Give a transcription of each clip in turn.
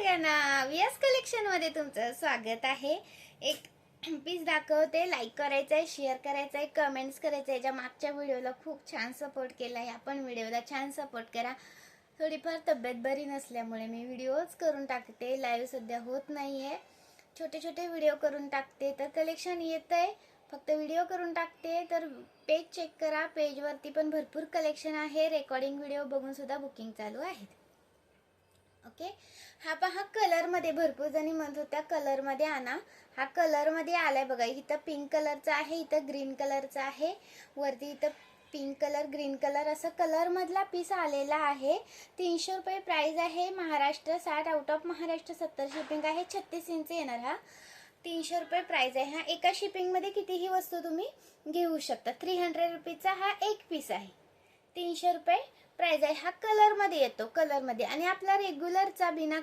सगळ्यांना VS collection मध्ये तुमचं स्वागत आहे। एक पीस दाखवते, लाईक करायचंय, शेअर करायचंय, कमेंट्स करायचंय। याच्या मागच्या व्हिडिओला खूप छान सपोर्ट केलाय, आपण व्हिडिओला छान सपोर्ट करा। थोडीफार तब्येत बरी नसल्यामुळे मी व्हिडिओज करून टाकते, लाईव्ह सध्या होत नाहीये, छोटे छोटे व्हिडिओ करून टाकते। तर कलेक्शन येतंय, फक्त व्हिडिओ करून टाकते। तर पेज चेक करा, पेजवरती पण भरपूर कलेक्शन आहे। रेकॉर्डिंग व्हिडिओ बघून सुद्धा बुकिंग चालू आहे। ओके, हा पहा कलर मध्ये भरपूर जणी म्हणत होत्या कलर मध्ये आणा। हा कलर मध्ये आलाय बघा, इथं पिंक कलरचा आहे, इथं ग्रीन कलरचा आहे, वरती इथं पिंक कलर ग्रीन कलर असं कलर मधला पीस आलेला आहे। 300 रुपये प्राइस आहे। Maharashtra 60, out of Maharashtra 70 shipping आहे। 36 इंच येणार हा। 300 रुपये प्राइस आहे। हा एका शिपिंग मध्ये कितीही वस्तू तुम्ही घेऊ शकता। 300 रुपीचा हा एक पीस आहे। 300 रुपये प्राइस आहे। हा कलर मध्ये येतो, कलर मध्ये। आणि आपला रेग्युलरचा बिना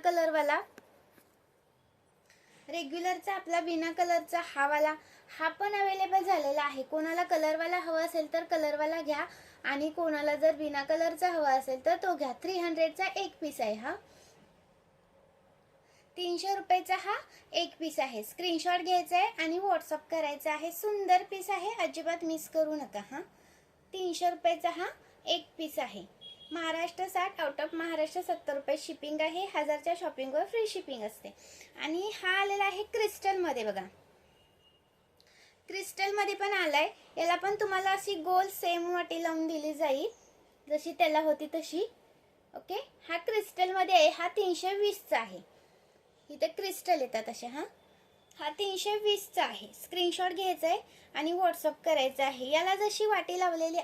कलरचा हा वाला हा पण अवेलेबल झालेला आहे। कोणाला कलर वाला हवा असेल तर कलर वाला घ्या, आणि कोणाला जर बिना कलरचा हवा असेल तर तो घ्या। 300 चा एक पीस आहे हा। 300 रुपयाचा हा एक पीस आहे। स्क्रीनशॉट घ्यायचा आहे आणि व्हॉट्सअप करायचा आहे। सुंदर पीस आहे, अजिबात मिस करू नका हा। 300 रुपयाचा हा एक पीस आहे। महाराष्ट्र 60, आउट ऑफ महाराष्ट्र 70 रुपये शिपिंग आहे। 1000च्या शॉपिंगवर फ्री शिपिंग असते। आणि हा आलेला आहे क्रिस्टल मध्ये बघा, क्रिस्टल मध्ये पण आलाय। याला पण तुम्हाला अशी गोल सेम वाटी लावून दिली जाईल, जशी त्याला होती तशी। ओके, हा क्रिस्टल मध्ये आहे। हा 320 चा आहे। इथे क्रिस्टल येतात असे। हा 320 चा आहे। स्क्रीनशॉट घ्यायचा आहे आणि व्हॉट्सअप करायचा आहे। याला जशी वाटी लावलेली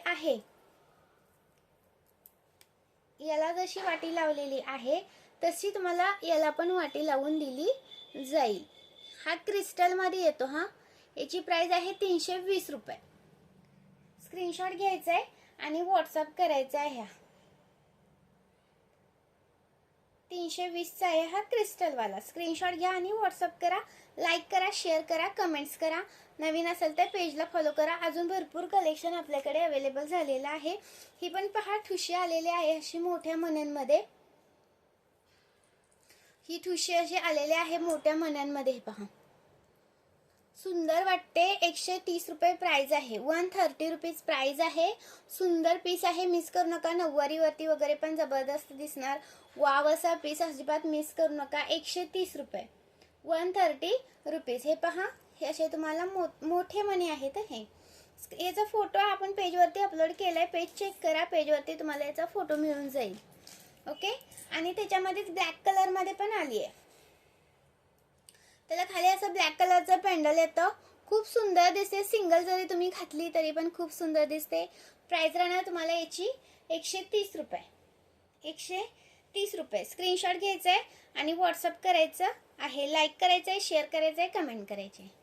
आहे, तशी तुम्हाला याला पण वाटी लावून दिली जाईल। हा क्रिस्टल मध्ये येतो हा। याची प्राइस आहे 320 रुपये। स्क्रीनशॉट घ्यायचा आहे आणि व्हॉट्सअप करायचा आहे। 320 चा आहे हा क्रिस्टल वाला। स्क्रीनशॉट घ्या आणि व्हॉट्सअप करा, लाईक करा, शेअर करा, कमेंट्स करा। नवीन असेल तर पेजला फॉलो करा। अजून भरपूर कलेक्शन आपल्याकडे अवेलेबल झालेलं आहे। ही पण पहा ठुशी आलेली आहे अशी मोठ्या मण्यांमध्ये। ही ठुशी अशी आलेली आहे मोठ्या मण्यांमध्ये, पहा सुंदर वाटते। 130 रुपये प्राइस आहे। 130 रुपीज प्राइस आहे। सुंदर पीस आहे, मिस करू नका। नऊवारी वरती वगैरे पण जबरदस्त दिसणार। वाव असा पीस, अजिबात मिस करू नका। 130 रुपये, 130 रुपीज। हे पहा, हे असे तुम्हाला मोठे मणी आहेत। हे याचा फोटो आपण पेजवरती अपलोड केलाय, पेज चेक करा, पेजवरती तुम्हाला याचा फोटो मिळून जाईल। ओके, आणि त्याच्यामध्ये ब्लॅक कलर मध्ये पण आली आहे। त्याला खाली असं ब्लॅक कलरचं पेंडल येतं, खूप सुंदर दिसते। सिंगल जरी तुम्ही घातली तरी पण खूप सुंदर दिसते। प्राइस राहणार तुम्हाला याची 130 रुपये। 130 रुपये। स्क्रीनशॉट घ्यायचा आहे आणि व्हॉट्सअप करायचं आहे, लाईक करायचं आहे, शेअर करायचं आहे, कमेंट करायचे आहे।